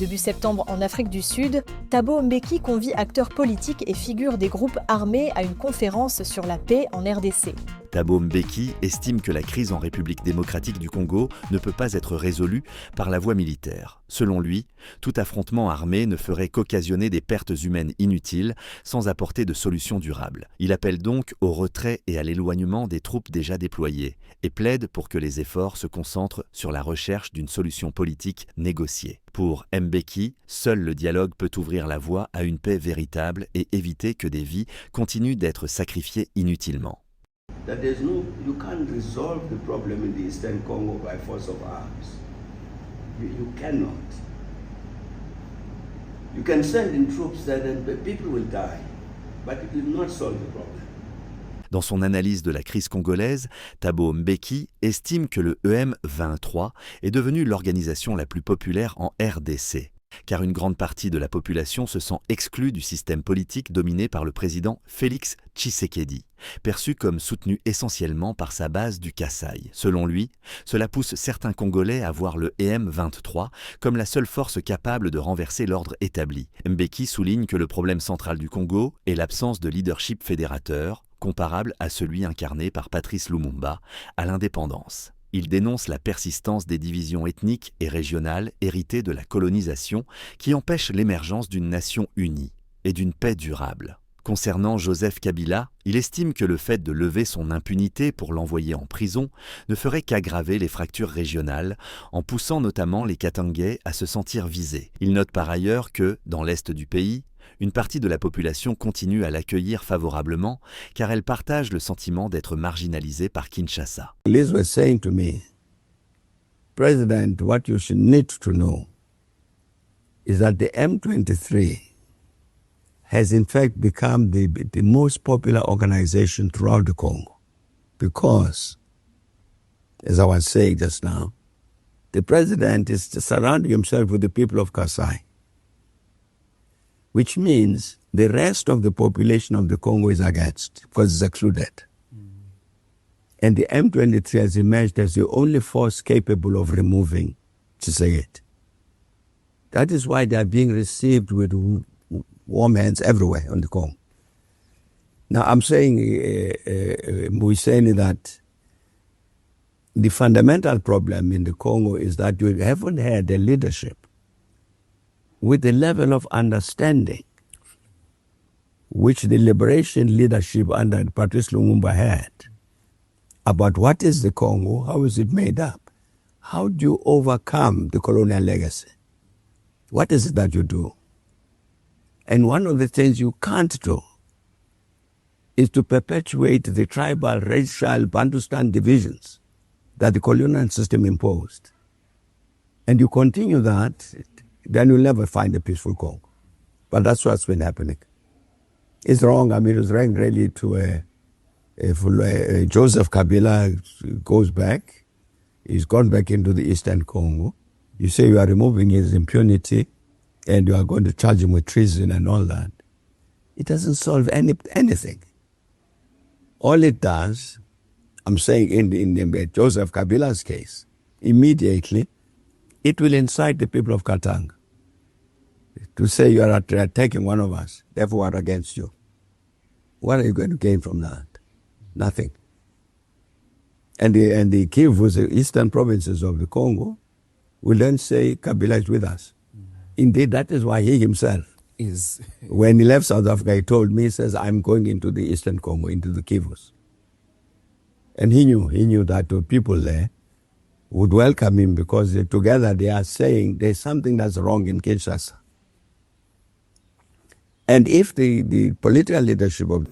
Début septembre en Afrique du Sud, Thabo Mbeki convie acteurs politiques et figures des groupes armés à une conférence sur la paix en RDC. Thabo Mbeki estime que la crise en République démocratique du Congo ne peut pas être résolue par la voie militaire. Selon lui, tout affrontement armé ne ferait qu'occasionner des pertes humaines inutiles sans apporter de solution durable. Il appelle donc au retrait et à l'éloignement des troupes déjà déployées et plaide pour que les efforts se concentrent sur la recherche d'une solution politique négociée. Pour Mbeki, seul le dialogue peut ouvrir la voie à une paix véritable et éviter que des vies continuent d'être sacrifiées inutilement. That you can't resolve the problem in the Eastern Congo by force of arms. You cannot. You can send in troops there and the people will die, but it will not solve the problem. Dans son analyse de la crise congolaise, Thabo Mbeki estime que le EM-23 est devenu l'organisation la plus populaire en RDC, car une grande partie de la population se sent exclue du système politique dominé par le président Félix Tshisekedi, perçu comme soutenu essentiellement par sa base du Kasaï. Selon lui, cela pousse certains Congolais à voir le EM-23 comme la seule force capable de renverser l'ordre établi. Mbeki souligne que le problème central du Congo est l'absence de leadership fédérateur, comparable à celui incarné par Patrice Lumumba à l'indépendance. Il dénonce la persistance des divisions ethniques et régionales héritées de la colonisation qui empêchent l'émergence d'une nation unie et d'une paix durable. Concernant Joseph Kabila, il estime que le fait de lever son impunité pour l'envoyer en prison ne ferait qu'aggraver les fractures régionales, en poussant notamment les Katangais à se sentir visés. Il note par ailleurs que, dans l'est du pays, une partie de la population continue à l'accueillir favorablement car elle partage le sentiment d'être marginalisée par Kinshasa. Liz was saying to me, President, what you should need to know is that the M23 has in fact become the most popular organization throughout the Congo because, as I was saying just now, the president is surrounding himself with the people of Kasai, which means the rest of the population of the Congo is against because it's excluded. And the M23 has emerged as the only force capable of removing Tshisekedi. That is why they are being received with warm hands everywhere on the Congo. Now I'm saying, we're saying that the fundamental problem in the Congo is that you haven't had a leadership with the level of understanding which the liberation leadership under Patrice Lumumba had about what is the Congo, how is it made up, how do you overcome the colonial legacy, what is it that you do? And one of the things you can't do is to perpetuate the tribal, racial, Bantustan divisions that the colonial system imposed. And you continue that, then you'll never find a peaceful Congo. But that's what's been happening. It's wrong. I mean, it was wrong really to Joseph Kabila goes back. He's gone back into the Eastern Congo. You say you are removing his impunity and you are going to charge him with treason and all that. It doesn't solve anything. All it does, I'm saying in Joseph Kabila's case, immediately, it will incite the people of Katanga to say you are attacking one of us, therefore we are against you. What are you going to gain from that? Nothing. And the Kivu, the eastern provinces of the Congo, will then say Kabila is with us. Indeed, that is why he himself, when he left South Africa, he told me, he says, I'm going into the eastern Congo, into the Kivus. And he knew that the people there would welcome him because together they are saying there's something that's wrong in Kinshasa. And if the political leadership of...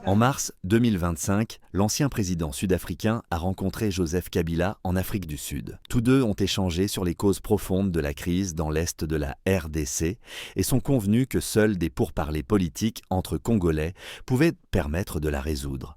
En mars 2025, l'ancien président sud-africain a rencontré Joseph Kabila en Afrique du Sud. Tous deux ont échangé sur les causes profondes de la crise dans l'est de la RDC et sont convenus que seuls des pourparlers politiques entre Congolais pouvaient permettre de la résoudre.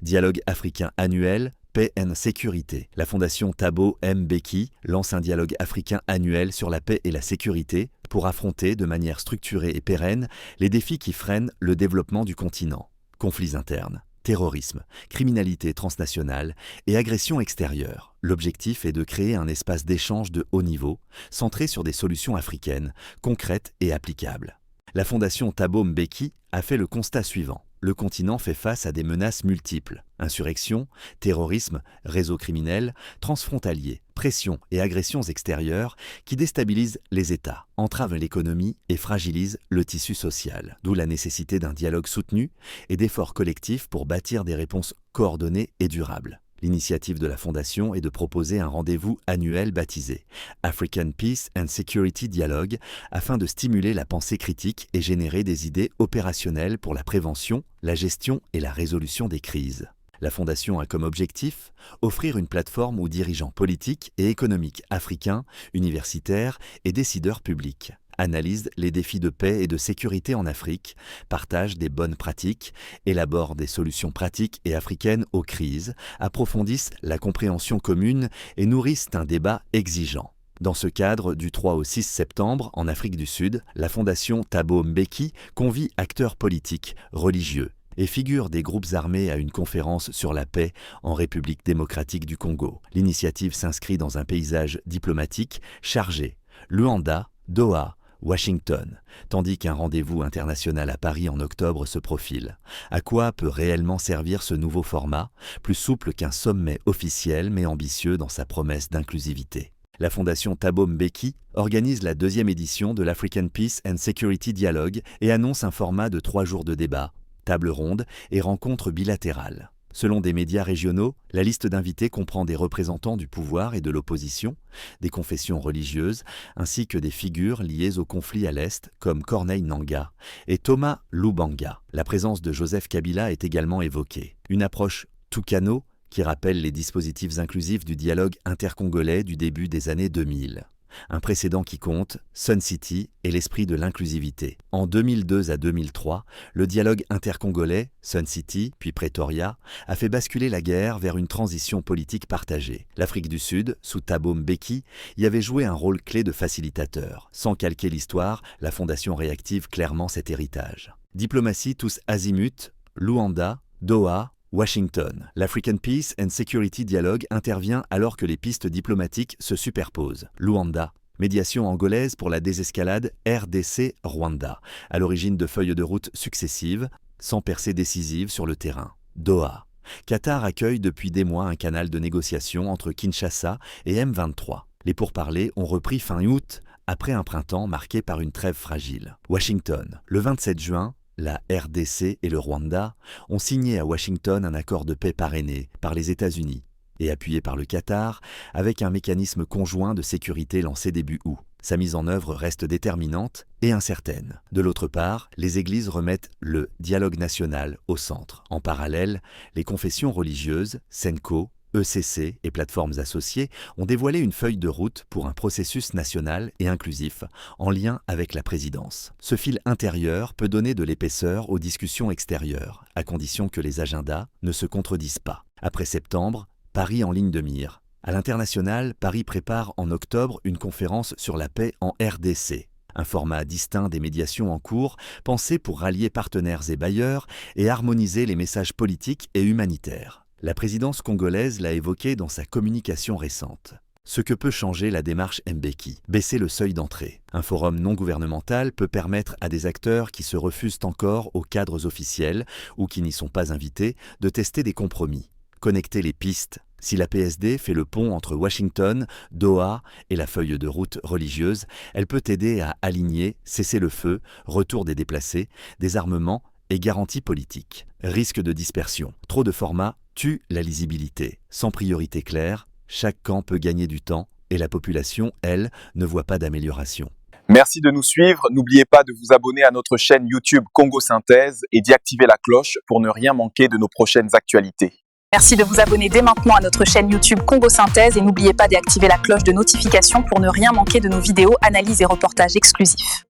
Dialogue africain annuel, paix et sécurité. La fondation Thabo Mbeki lance un dialogue africain annuel sur la paix et la sécurité pour affronter de manière structurée et pérenne les défis qui freinent le développement du continent. Conflits internes, terrorisme, criminalité transnationale et agression extérieure. L'objectif est de créer un espace d'échange de haut niveau, centré sur des solutions africaines, concrètes et applicables. La fondation Thabo Mbeki a fait le constat suivant. Le continent fait face à des menaces multiples. Insurrection, terrorisme, réseaux criminels, transfrontaliers, pressions et agressions extérieures qui déstabilisent les États, entravent l'économie et fragilisent le tissu social. D'où la nécessité d'un dialogue soutenu et d'efforts collectifs pour bâtir des réponses coordonnées et durables. L'initiative de la Fondation est de proposer un rendez-vous annuel baptisé African Peace and Security Dialogue afin de stimuler la pensée critique et générer des idées opérationnelles pour la prévention, la gestion et la résolution des crises. La Fondation a comme objectif offrir une plateforme où dirigeants politiques et économiques africains, universitaires et décideurs publics analysent les défis de paix et de sécurité en Afrique, partagent des bonnes pratiques, élaborent des solutions pratiques et africaines aux crises, approfondissent la compréhension commune et nourrissent un débat exigeant. Dans ce cadre, du 3 au 6 septembre, en Afrique du Sud, la Fondation Thabo Mbeki convie acteurs politiques, religieux et figures des groupes armés à une conférence sur la paix en République démocratique du Congo. L'initiative s'inscrit dans un paysage diplomatique chargé. Luanda, Doha, Washington, tandis qu'un rendez-vous international à Paris en octobre se profile. À quoi peut réellement servir ce nouveau format, plus souple qu'un sommet officiel mais ambitieux dans sa promesse d'inclusivité? La Fondation Thabo Mbeki organise la 2e édition de l'African Peace and Security Dialogue et annonce un format de 3 jours de débat, table ronde et rencontres bilatérales. Selon des médias régionaux, la liste d'invités comprend des représentants du pouvoir et de l'opposition, des confessions religieuses, ainsi que des figures liées au conflit à l'Est, comme Corneille Nangaa et Thomas Lubanga. La présence de Joseph Kabila est également évoquée. Une approche Tukano qui rappelle les dispositifs inclusifs du dialogue intercongolais du début des années 2000. Un précédent qui compte, Sun City et l'esprit de l'inclusivité. En 2002 à 2003, le dialogue intercongolais, Sun City, puis Pretoria, a fait basculer la guerre vers une transition politique partagée. L'Afrique du Sud, sous Thabo Mbeki, y avait joué un rôle clé de facilitateur. Sans calquer l'histoire, la Fondation réactive clairement cet héritage. Diplomatie tous azimuts, Luanda, Doha, Washington. L'African Peace and Security Dialogue intervient alors que les pistes diplomatiques se superposent. Luanda, médiation angolaise pour la désescalade RDC-Rwanda, à l'origine de feuilles de route successives, sans percée décisive sur le terrain. Doha, Qatar accueille depuis des mois un canal de négociation entre Kinshasa et M23. Les pourparlers ont repris fin août, après un printemps marqué par une trêve fragile. Washington, le 27 juin, la RDC et le Rwanda ont signé à Washington un accord de paix parrainé par les États-Unis et appuyé par le Qatar avec un mécanisme conjoint de sécurité lancé début août. Sa mise en œuvre reste déterminante et incertaine. De l'autre part, les églises remettent le dialogue national au centre. En parallèle, les confessions religieuses, SENCO, ECC et plateformes associées ont dévoilé une feuille de route pour un processus national et inclusif en lien avec la présidence. Ce fil intérieur peut donner de l'épaisseur aux discussions extérieures, à condition que les agendas ne se contredisent pas. Après septembre, Paris en ligne de mire. À l'international, Paris prépare en octobre une conférence sur la paix en RDC. Un format distinct des médiations en cours, pensé pour rallier partenaires et bailleurs et harmoniser les messages politiques et humanitaires. La présidence congolaise l'a évoqué dans sa communication récente. Ce que peut changer la démarche Mbeki, baisser le seuil d'entrée. Un forum non gouvernemental peut permettre à des acteurs qui se refusent encore aux cadres officiels ou qui n'y sont pas invités de tester des compromis. Connecter les pistes. Si la PSD fait le pont entre Washington, Doha et la feuille de route religieuse, elle peut aider à aligner cessez-le-feu, retour des déplacés, désarmement et garantie politique. Risque de dispersion. Trop de formats tue la lisibilité. Sans priorité claire, chaque camp peut gagner du temps et la population, elle, ne voit pas d'amélioration. Merci de nous suivre. N'oubliez pas de vous abonner à notre chaîne YouTube Congo Synthèse et d'y activer la cloche pour ne rien manquer de nos prochaines actualités. Merci de vous abonner dès maintenant à notre chaîne YouTube Congo Synthèse et n'oubliez pas d'activer la cloche de notification pour ne rien manquer de nos vidéos, analyses et reportages exclusifs.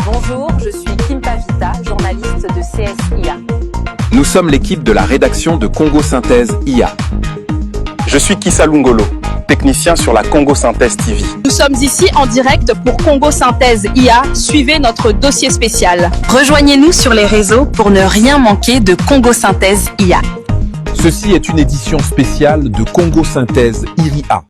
Bonjour, je suis Kim Pavita, journaliste de CSIA. Nous sommes l'équipe de la rédaction de Congo Synthèse IA. Je suis Kissa Lungolo. technicien sur la Congo Synthèse TV. Nous sommes ici en direct pour Congo Synthèse IA. Suivez notre dossier spécial. Rejoignez-nous sur les réseaux pour ne rien manquer de Congo Synthèse IA. Ceci est une édition spéciale de Congo Synthèse IRIA.